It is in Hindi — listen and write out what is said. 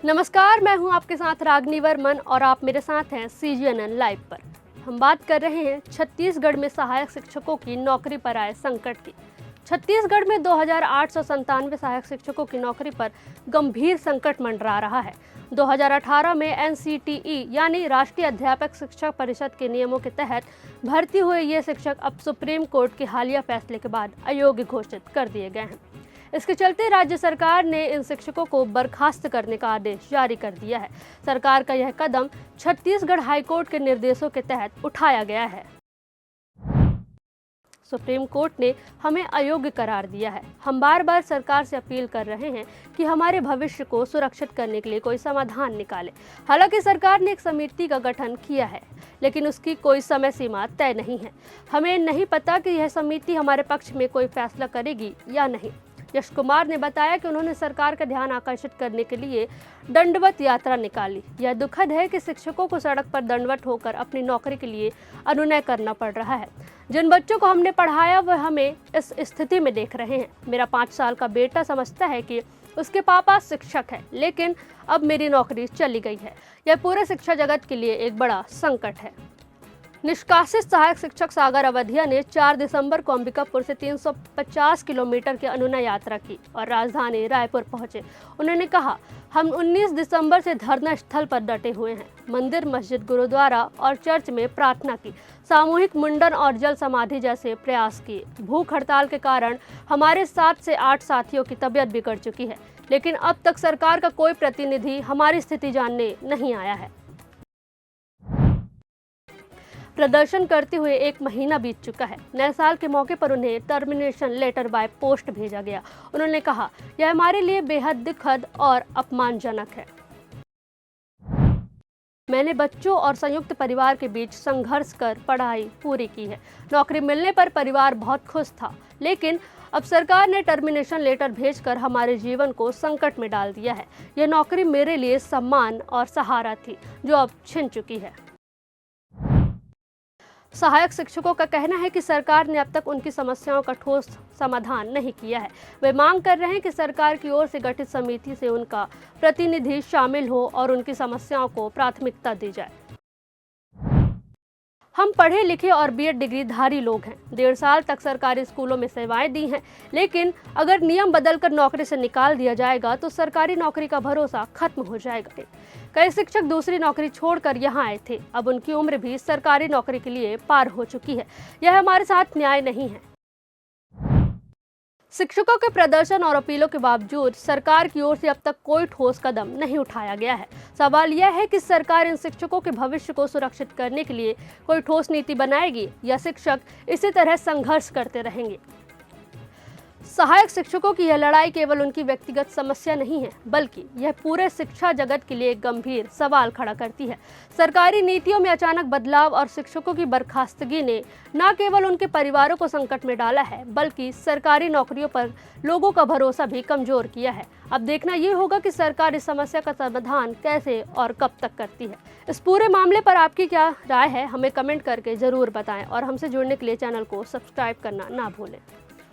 नमस्कार, मैं हूं आपके साथ रागनी वर्मन और आप मेरे साथ हैं CGNN लाइव पर। हम बात कर रहे हैं छत्तीसगढ़ में सहायक शिक्षकों की नौकरी पर आए संकट की। छत्तीसगढ़ में 2897 सहायक शिक्षकों की नौकरी पर गंभीर संकट मंडरा रहा है। 2018 में NCTE यानी राष्ट्रीय अध्यापक शिक्षक परिषद के नियमों के तहत भर्ती हुए ये शिक्षक अब सुप्रीम कोर्ट के हालिया फैसले के बाद अयोग्य घोषित कर दिए गए हैं। इसके चलते राज्य सरकार ने इन शिक्षकों को बर्खास्त करने का आदेश जारी कर दिया है। सरकार का यह कदम छत्तीसगढ़ हाईकोर्ट के निर्देशों के तहत उठाया गया है। सुप्रीम कोर्ट ने हमें अयोग्य करार दिया है। हम बार बार सरकार से अपील कर रहे हैं कि हमारे भविष्य को सुरक्षित करने के लिए कोई समाधान निकाले। हालांकि सरकार ने एक समिति का गठन किया है, लेकिन उसकी कोई समय सीमा तय नहीं है। हमें नहीं पता कि यह समिति हमारे पक्ष में कोई फैसला करेगी या नहीं। यश कुमार ने बताया कि उन्होंने सरकार का ध्यान आकर्षित करने के लिए दंडवत यात्रा निकाली। यह दुखद है कि शिक्षकों को सड़क पर दंडवत होकर अपनी नौकरी के लिए अनुनय करना पड़ रहा है। जिन बच्चों को हमने पढ़ाया वह हमें इस स्थिति में देख रहे हैं। मेरा 5 साल का बेटा समझता है कि उसके पापा शिक्षक है, लेकिन अब मेरी नौकरी चली गई है। यह पूरे शिक्षा जगत के लिए एक बड़ा संकट है। निष्कासित सहायक शिक्षक सागर अवधिया ने 4 दिसंबर को अंबिकापुर से 350 किलोमीटर की अनुनय यात्रा की और राजधानी रायपुर पहुंचे। उन्होंने कहा, हम 19 दिसंबर से धरना स्थल पर डटे हुए हैं। मंदिर, मस्जिद, गुरुद्वारा और चर्च में प्रार्थना की, सामूहिक मुंडन और जल समाधि जैसे प्रयास किए। भूख हड़ताल के कारण हमारे 7 से 8 साथियों की तबीयत बिगड़ चुकी है, लेकिन अब तक सरकार का कोई प्रतिनिधि हमारी स्थिति जानने नहीं आया है। प्रदर्शन करते हुए 1 महीना बीत चुका है। नए साल के मौके पर उन्हें टर्मिनेशन लेटर बाय पोस्ट भेजा गया। उन्होंने कहा, यह हमारे लिए बेहद दुखद और अपमानजनक है। मैंने बच्चों और संयुक्त परिवार के बीच संघर्ष कर पढ़ाई पूरी की है। नौकरी मिलने पर परिवार बहुत खुश था, लेकिन अब सरकार ने टर्मिनेशन लेटर भेजकर हमारे जीवन को संकट में डाल दिया है। यह नौकरी मेरे लिए सम्मान और सहारा थी, जो अब छिन चुकी है। सहायक शिक्षकों का कहना है कि सरकार ने अब तक उनकी समस्याओं का ठोस समाधान नहीं किया है। वे मांग कर रहे हैं कि सरकार की ओर से गठित समिति से उनका प्रतिनिधि शामिल हो और उनकी समस्याओं को प्राथमिकता दी जाए। हम पढ़े लिखे और BEd डिग्रीधारी लोग हैं। 1.5 साल तक सरकारी स्कूलों में सेवाएं दी हैं, लेकिन अगर नियम बदलकर नौकरी से निकाल दिया जाएगा तो सरकारी नौकरी का भरोसा खत्म हो जाएगा। कई शिक्षक दूसरी नौकरी छोड़कर यहां आए थे। अब उनकी उम्र भी सरकारी नौकरी के लिए पार हो चुकी है। यह हमारे साथ न्याय नहीं है। शिक्षकों के प्रदर्शन और अपीलों के बावजूद सरकार की ओर से अब तक कोई ठोस कदम नहीं उठाया गया है। सवाल यह है कि सरकार इन शिक्षकों के भविष्य को सुरक्षित करने के लिए कोई ठोस नीति बनाएगी या शिक्षक इसी तरह संघर्ष करते रहेंगे। सहायक शिक्षकों की यह लड़ाई केवल उनकी व्यक्तिगत समस्या नहीं है, बल्कि यह पूरे शिक्षा जगत के लिए एक गंभीर सवाल खड़ा करती है। सरकारी नीतियों में अचानक बदलाव और शिक्षकों की बर्खास्तगी ने न केवल उनके परिवारों को संकट में डाला है, बल्कि सरकारी नौकरियों पर लोगों का भरोसा भी कमजोर किया है। अब देखना ये होगा कि सरकार इस समस्या का समाधान कैसे और कब तक करती है। इस पूरे मामले पर आपकी क्या राय है, हमें कमेंट करके जरूर बताएं और हमसे जुड़ने के लिए चैनल को सब्सक्राइब करना ना भूलें।